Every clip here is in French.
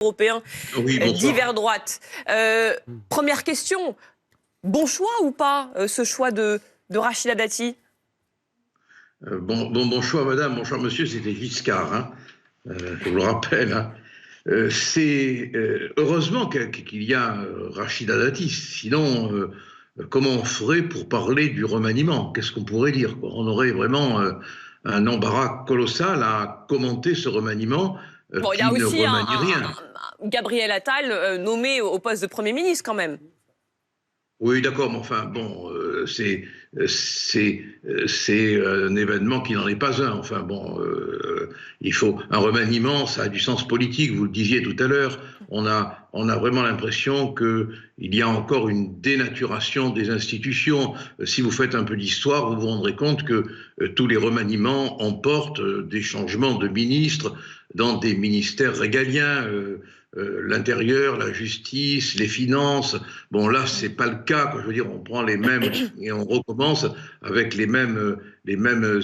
européen Oui, d'hiver droite. Première question, bon choix ou pas, ce choix de Rachida Dati? Bon choix, madame, bon choix, monsieur, c'était Giscard, hein, je vous le rappelle. Hein. C'est heureusement qu'il y a Rachida Dati, sinon, comment on ferait pour parler du remaniement? Qu'est-ce qu'on pourrait dire, quoi? On aurait vraiment un embarras colossal à commenter ce remaniement Bon, il y a qui ne aussi remanie rien. Gabriel Attal nommé au poste de Premier ministre quand même. Oui, d'accord, mais enfin, bon, c'est un événement qui n'en est pas un. Enfin, bon, il faut un remaniement, ça a du sens politique. Vous le disiez tout à l'heure. On a vraiment l'impression que il y a encore une dénaturation des institutions. Si vous faites un peu d'histoire, vous vous rendrez compte que tous les remaniements emportent des changements de ministres dans des ministères régaliens. L'intérieur, la justice, les finances. Bon, là, c'est pas le cas, quoi. Je veux dire, on prend les mêmes et on recommence avec les mêmes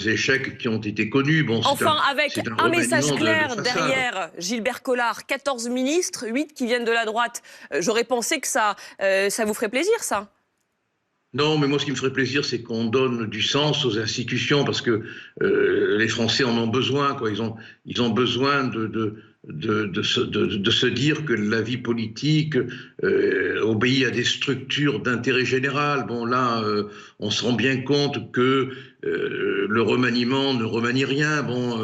échecs qui ont été connus. Bon, Enfin, avec c'est un un message remaniement de clair façade. derrière Gilbert Collard, 14 ministres, 8 qui viennent de la droite. J'aurais pensé que ça vous ferait plaisir, ça. Non, mais moi, ce qui me ferait plaisir, c'est qu'on donne du sens aux institutions, parce que les Français en ont besoin, quoi. Ils ont besoin de se dire que la vie politique obéit à des structures d'intérêt général. Bon, là, on se rend bien compte que le remaniement ne remanie rien. Bon,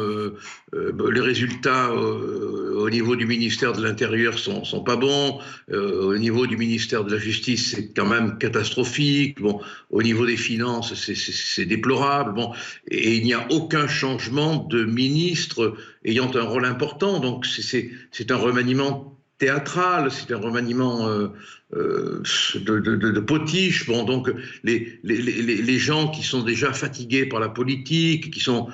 les résultats au niveau du ministère de l'Intérieur sont pas bons. Au niveau du ministère de la Justice, c'est quand même catastrophique. Bon, au niveau des finances, c'est déplorable. Bon, et il n'y a aucun changement de ministre ayant un rôle important. Donc, c'est un remaniement théâtral, c'est un remaniement de potiche. Bon, donc les gens qui sont déjà fatigués par la politique, qui sont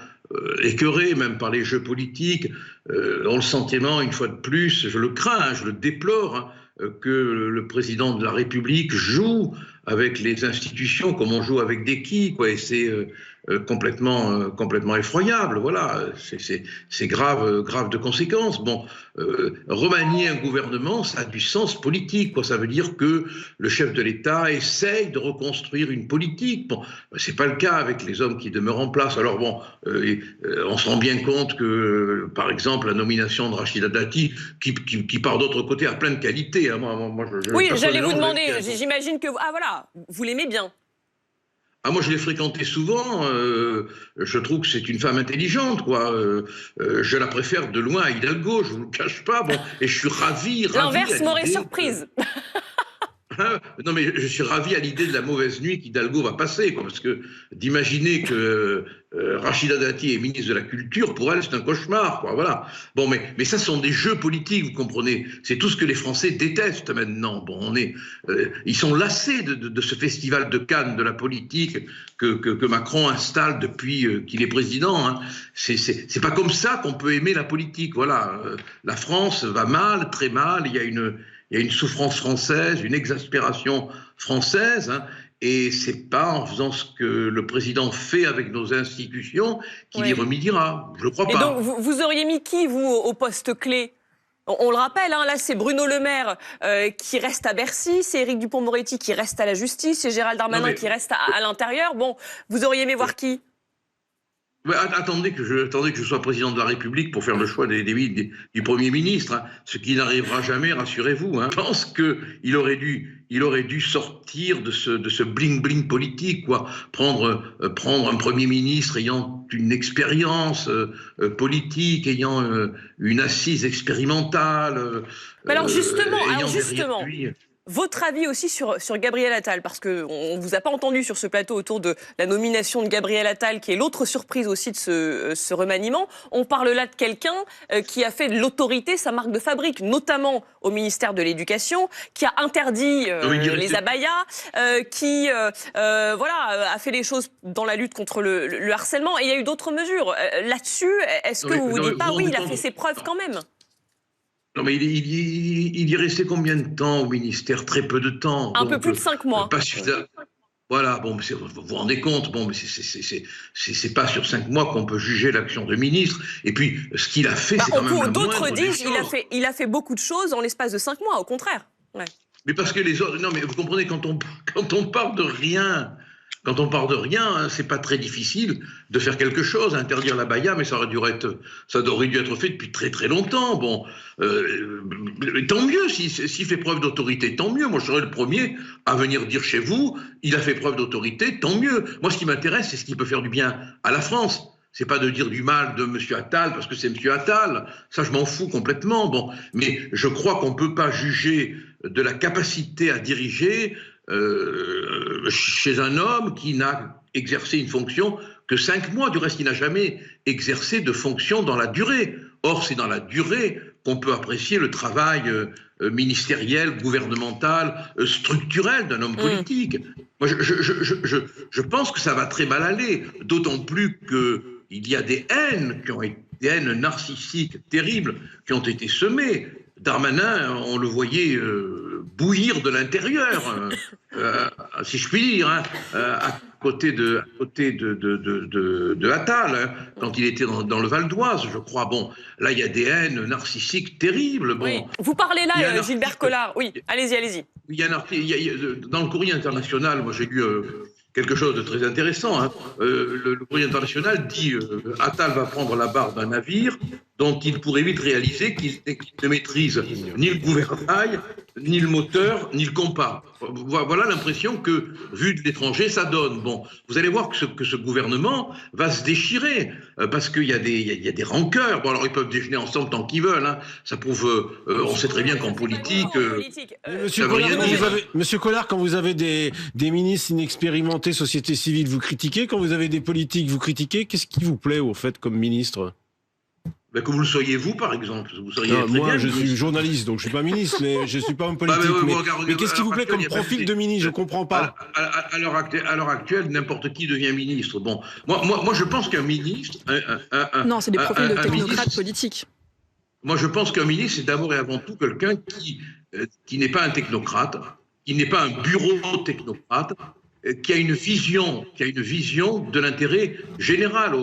écœurés même par les jeux politiques, ont le sentiment, une fois de plus, je le crains, hein, je le déplore, hein, que le président de la République joue avec les institutions comme on joue avec des quilles, quoi, et c'est complètement effroyable. Voilà, c'est grave de conséquences. Bon, remanier un gouvernement, ça a du sens politique, quoi. Ça veut dire que le chef de l'État essaye de reconstruire une politique. Bon, c'est pas le cas avec les hommes qui demeurent en place. Alors bon, on se rend bien compte que, par exemple, la nomination de Rachida Dati, qui part d'autre côté, a plein de qualités. Hein. Oui, j'allais vous demander. J'imagine que voilà, vous l'aimez bien. Ah, moi, je l'ai fréquentée souvent. Je trouve que c'est une femme intelligente, quoi. Je la préfère de loin à Hidalgo, je vous le cache pas. Bon, et je suis ravi. L'inverse m'aurait surprise. Non, mais je suis ravi à l'idée de la mauvaise nuit qu'Hidalgo va passer, quoi, parce que d'imaginer que Rachida Dati est ministre de la Culture, pour elle, c'est un cauchemar, quoi, voilà. Bon, mais ça sont des jeux politiques, vous comprenez. C'est tout ce que les Français détestent maintenant. Bon, ils sont lassés de ce festival de Cannes de la politique que Macron installe depuis qu'il est président. Hein. C'est pas comme ça qu'on peut aimer la politique, voilà. La France va mal, très mal, il y a une souffrance française, une exaspération française, hein, et c'est pas en faisant ce que le président fait avec nos institutions qu'il y remédiera. Je ne crois pas. Et donc, vous auriez mis qui, vous, au poste clé? On le rappelle, hein, là, c'est Bruno Le Maire qui reste à Bercy, c'est Éric Dupond-Moretti qui reste à la justice, c'est Gérald Darmanin qui reste à l'intérieur. Bon, vous auriez aimé voir qui? Attendez que je sois président de la République pour faire le choix du Premier ministre, hein, ce qui n'arrivera jamais, rassurez-vous. Hein. Je pense qu'il aurait dû sortir de ce bling-bling politique, quoi. Prendre un Premier ministre ayant une expérience politique, ayant une assise expérimentale. Mais alors justement, votre avis aussi sur Gabriel Attal, parce qu'on ne vous a pas entendu sur ce plateau autour de la nomination de Gabriel Attal, qui est l'autre surprise aussi de ce remaniement. On parle là de quelqu'un qui a fait de l'autorité sa marque de fabrique, notamment au ministère de l'Éducation, qui a interdit les abayas, qui a fait des choses dans la lutte contre le harcèlement. Et il y a eu d'autres mesures. Là-dessus, est-ce que vous vous dites pas, oui, il a fait ses preuves quand même? Non, mais il y est resté combien de temps au ministère? Très peu de temps. Un peu plus de 5 mois. Pas suffisamment. Voilà, bon, mais vous vous rendez compte, bon, mais c'est pas sur 5 mois qu'on peut juger l'action de ministre. Et puis, ce qu'il a fait, c'est quand même la D'autres moindre des disent choses. il a fait beaucoup de choses en l'espace de 5 mois, au contraire. Ouais. Mais parce que les autres, non, mais vous comprenez, quand on part de rien, quand on part de rien, hein, c'est pas très difficile de faire quelque chose. Interdire la baya, mais ça aurait dû être fait depuis très très longtemps. Bon, tant mieux s'il fait preuve d'autorité, tant mieux. Moi, je serais le premier à venir dire chez vous, il a fait preuve d'autorité, tant mieux. Moi, ce qui m'intéresse, c'est ce qui peut faire du bien à la France. C'est pas de dire du mal de M. Attal parce que c'est M. Attal. Ça, je m'en fous complètement. Bon, mais je crois qu'on peut pas juger de la capacité à diriger chez un homme qui n'a exercé une fonction que 5 mois. Du reste, il n'a jamais exercé de fonction dans la durée. Or, c'est dans la durée qu'on peut apprécier le travail ministériel, gouvernemental, structurel d'un homme politique. Moi, je pense que ça va très mal aller, d'autant plus qu'il y a des haines des haines narcissiques terribles qui ont été semées. Darmanin, on le voyait bouillir de l'intérieur, si je puis dire, hein, à côté de Attal, hein, quand il était dans le Val d'Oise, je crois. Bon, là, il y a des haines narcissiques terribles. Bon, oui. Vous parlez là, Gilbert Collard. Oui, allez-y, allez-y. Il y a un article, dans le Courrier international, moi j'ai lu quelque chose de très intéressant. Hein. Le Courrier international dit Attal va prendre la barre d'un navire dont il pourrait vite réaliser qu'il ne maîtrise ni le gouvernail, ni le moteur, ni le compas. Voilà l'impression que, vu de l'étranger, ça donne. Bon, vous allez voir que ce gouvernement va se déchirer, parce qu'il y a des rancœurs. Bon, alors ils peuvent déjeuner ensemble tant qu'ils veulent. Hein. Ça prouve, on sait très bien qu'en politique... Monsieur Collard, quand vous avez des ministres inexpérimentés, société civile, vous critiquez. Quand vous avez des politiques, vous critiquez. Qu'est-ce qui vous plaît, au fait, comme ministre ? Ben, que vous le soyez vous, par exemple. Vous seriez moi, je suis journaliste, donc je ne suis pas ministre, mais je ne suis pas homme politique. Mais qu'est-ce qui vous plaît comme profil de ministre? Je ne comprends pas. À l'heure actuelle, n'importe qui devient ministre. Bon, moi je pense qu'un ministre... non, c'est des profils de technocrates politiques. Moi, je pense qu'un ministre, c'est d'abord et avant tout quelqu'un qui n'est pas un technocrate, qui n'est pas un bureau technocrate, qui a une vision de l'intérêt général.